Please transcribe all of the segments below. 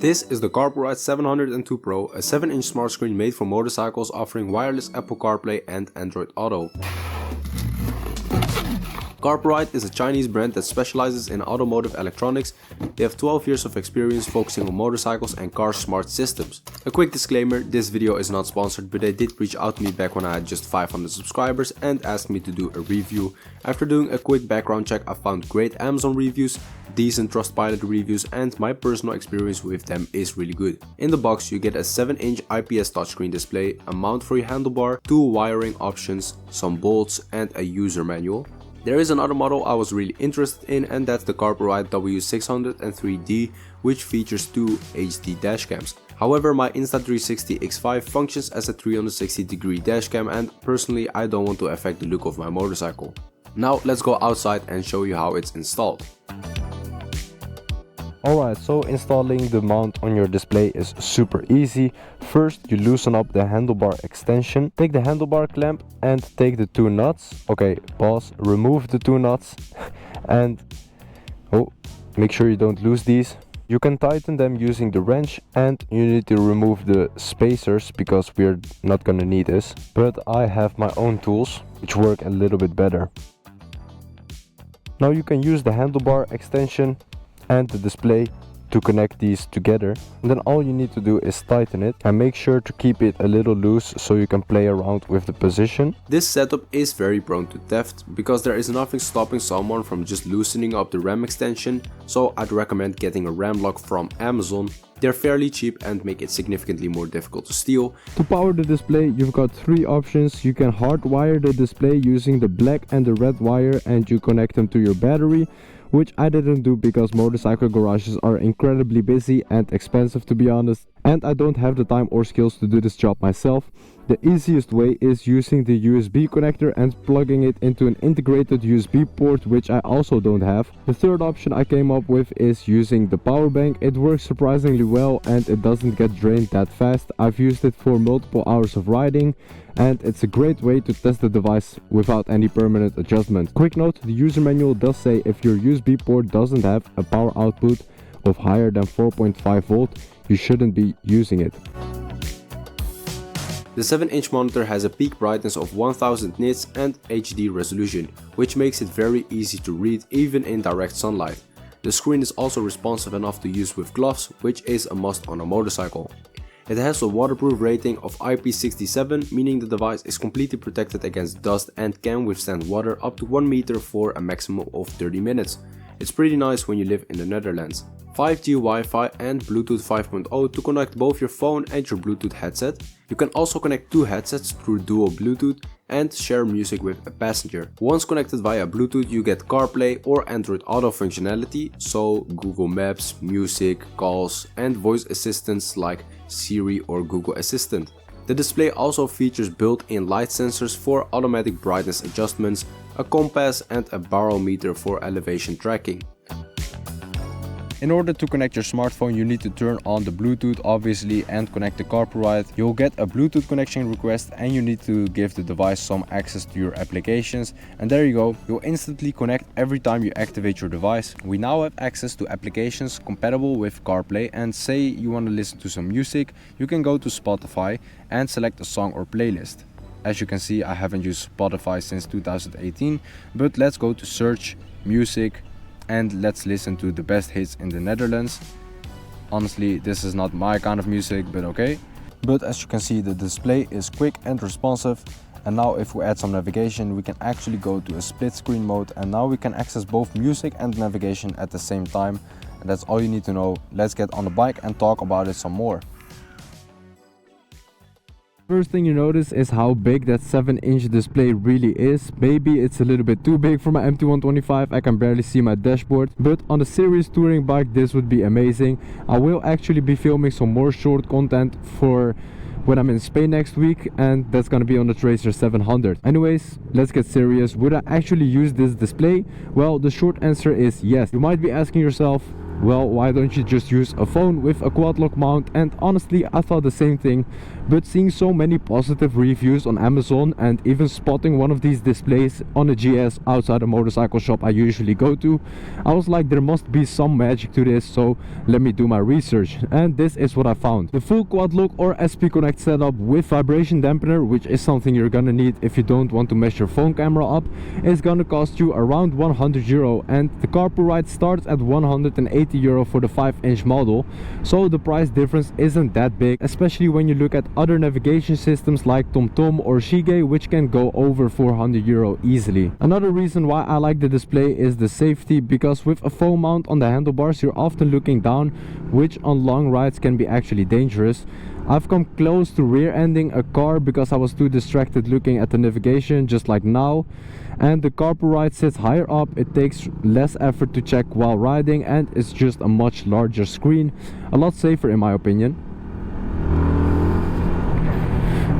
This is the Carpuride W702 Pro, a 7-inch smart screen made for motorcycles offering wireless Apple CarPlay and Android Auto. Carpuride is a Chinese brand that specializes in automotive electronics. They have 12 years of experience focusing on motorcycles and car smart systems. A quick disclaimer, this video is not sponsored, but they did reach out to me back when I had just 500 subscribers and asked me to do a review. After doing a quick background check, I found great Amazon reviews, decent Trustpilot reviews, and my personal experience with them is really good. In the box you get a 7-inch IPS touchscreen display, a mount for your handlebar, 2 wiring options, some bolts and a user manual. There is another model I was really interested in, and that's the Carpuride W603D, which features 2 HD dashcams. However, my Insta360 X5 functions as a 360-degree dashcam, and personally I don't want to affect the look of my motorcycle. Now let's go outside and show you how it's installed. Alright, so installing the mount on your display is super easy. First you loosen up the handlebar extension, take the handlebar clamp and take the 2 nuts. Okay, pause, remove the 2 nuts and make sure you don't lose these. You can tighten them using the wrench, and you need to remove the spacers because we're not gonna need this. But I have my own tools which work a little bit better. Now you can use the handlebar extension and the display to connect these together, and then all you need to do is tighten it and make sure to keep it a little loose so you can play around with the position. This setup is very prone to theft because there is nothing stopping someone from just loosening up the RAM extension, so I'd recommend getting a RAM lock from Amazon. They're fairly cheap and make it significantly more difficult to steal. To power the display you've got 3 options. You can hardwire the display using the black and the red wire and you connect them to your battery, which I didn't do because motorcycle garages are incredibly busy and expensive, to be honest, and I don't have the time or skills to do this job myself. The easiest way is using the USB connector and plugging it into an integrated USB port, which I also don't have. The third option I came up with is using the power bank. It works surprisingly well and it doesn't get drained that fast. I've used it for multiple hours of riding and it's a great way to test the device without any permanent adjustment. Quick note, the user manual does say if your USB port doesn't have a power output of higher than 4.5 volt, you shouldn't be using it. The 7-inch monitor has a peak brightness of 1000 nits and HD resolution, which makes it very easy to read even in direct sunlight. The screen is also responsive enough to use with gloves, which is a must on a motorcycle. It has a waterproof rating of IP67, meaning the device is completely protected against dust and can withstand water up to 1 meter for a maximum of 30 minutes. It's pretty nice when you live in the Netherlands. 5G Wi-Fi and Bluetooth 5.0 to connect both your phone and your Bluetooth headset. You can also connect 2 headsets through dual Bluetooth and share music with a passenger. Once connected via Bluetooth you get CarPlay or Android Auto functionality, so Google Maps, music, calls and voice assistants like Siri or Google Assistant. The display also features built-in light sensors for automatic brightness adjustments, a compass and a barometer for elevation tracking. In order to connect your smartphone you need to turn on the Bluetooth obviously and connect the Carpuride. You'll get a Bluetooth connection request and you need to give the device some access to your applications, and there you go, you'll instantly connect every time you activate your device. We now have access to applications compatible with CarPlay, and say you want to listen to some music, you can go to Spotify and select a song or playlist. As you can see, I haven't used Spotify since 2018, but let's go to search music and let's listen to the best hits in the Netherlands. Honestly, this is not my kind of music, but okay. But as you can see, the display is quick and responsive, and now if we add some navigation we can actually go to a split screen mode, and now we can access both music and navigation at the same time, and that's all you need to know. Let's get on the bike and talk about it some more. First thing you notice is how big that 7-inch display really is. Maybe it's a little bit too big for my MT125, I can barely see my dashboard, but on a serious touring bike this would be amazing. I will actually be filming some more short content for when I'm in Spain next week, and that's gonna be on the Tracer 700. Anyways, let's get serious. Would I actually use this display? Well, the short answer is yes. You might be asking yourself, well, why don't you just use a phone with a quad lock mount? And honestly, I thought the same thing, but seeing so many positive reviews on Amazon and even spotting one of these displays on a GS outside a motorcycle shop I usually go to, I was like, there must be some magic to this, so let me do my research, and this is what I found. The full quad lock or SP Connect setup with vibration dampener, which is something you're gonna need if you don't want to mess your phone camera up, is gonna cost you around €100, and the Carpuride starts at €180 for the 5-inch model, so the price difference isn't that big, especially when you look at other navigation systems like TomTom or Shige, which can go over €400 easily. Another reason why I like the display is the safety, because with a phone mount on the handlebars you're often looking down, which on long rides can be actually dangerous. I've come close to rear-ending a car because I was too distracted looking at the navigation, just like now. And the Carpuride sits higher up, it takes less effort to check while riding, and it's just a much larger screen, a lot safer in my opinion.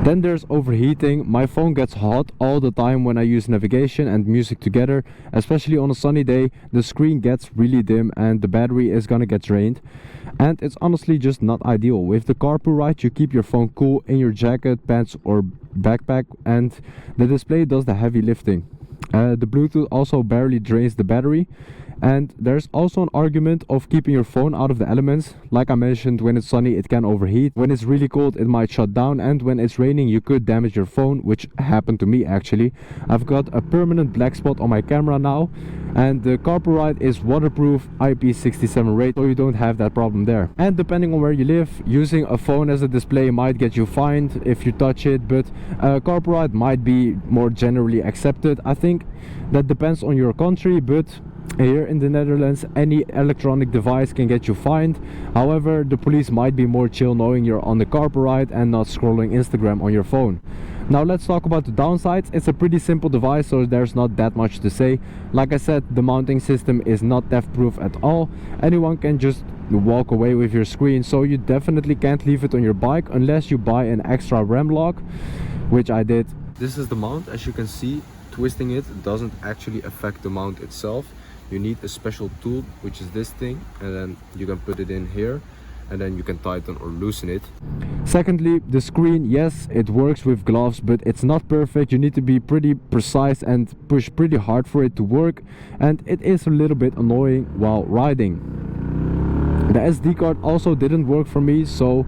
Then there's overheating. My phone gets hot all the time when I use navigation and music together, especially on a sunny day. The screen gets really dim and the battery is gonna get drained, and it's honestly just not ideal. With the Carpuride you keep your phone cool in your jacket, pants or backpack, and the display does the heavy lifting. The Bluetooth also barely drains the battery, and there's also an argument of keeping your phone out of the elements. Like I mentioned, when it's sunny it can overheat, when it's really cold it might shut down, and when it's raining you could damage your phone, which happened to me actually. I've got a permanent black spot on my camera now, and the Carpuride is waterproof, IP67 rate, so you don't have that problem there. And depending on where you live, using a phone as a display might get you fined if you touch it, but Carpuride might be more generally accepted. I think that depends on your country, but here in the Netherlands any electronic device can get you fined. However, the police might be more chill knowing you're on the Carpuride and not scrolling Instagram on your phone. Now let's talk about the downsides. It's a pretty simple device, so there's not that much to say. Like I said, the mounting system is not theft proof at all. Anyone can just walk away with your screen, so you definitely can't leave it on your bike unless you buy an extra RAM lock, which I did. This is the mount. As you can see, twisting it doesn't actually affect the mount itself. You need a special tool, which is this thing, and then you can put it in here, and then you can tighten or loosen it. Secondly, the screen, yes, it works with gloves, but it's not perfect. You need to be pretty precise and push pretty hard for it to work, and it is a little bit annoying while riding. The SD card also didn't work for me, so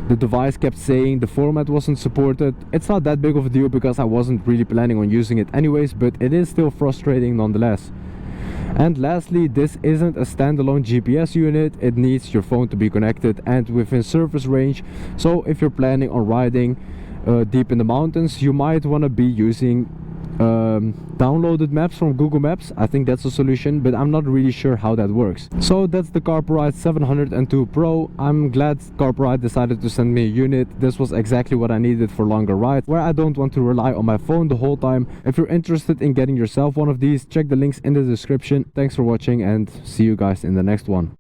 the device kept saying the format wasn't supported. It's not that big of a deal because I wasn't really planning on using it anyways, but it is still frustrating nonetheless. And lastly, this isn't a standalone GPS unit. It needs your phone to be connected and within service range. So if you're planning on riding deep in the mountains, you might want to be using downloaded maps from Google Maps. I think that's a solution, but I'm not really sure how that works. So that's the Carpuride 702 Pro. I'm glad Carpuride decided to send me a unit. This was exactly what I needed for longer rides, where I don't want to rely on my phone the whole time. If you're interested in getting yourself one of these, check the links in the description. Thanks for watching and see you guys in the next one.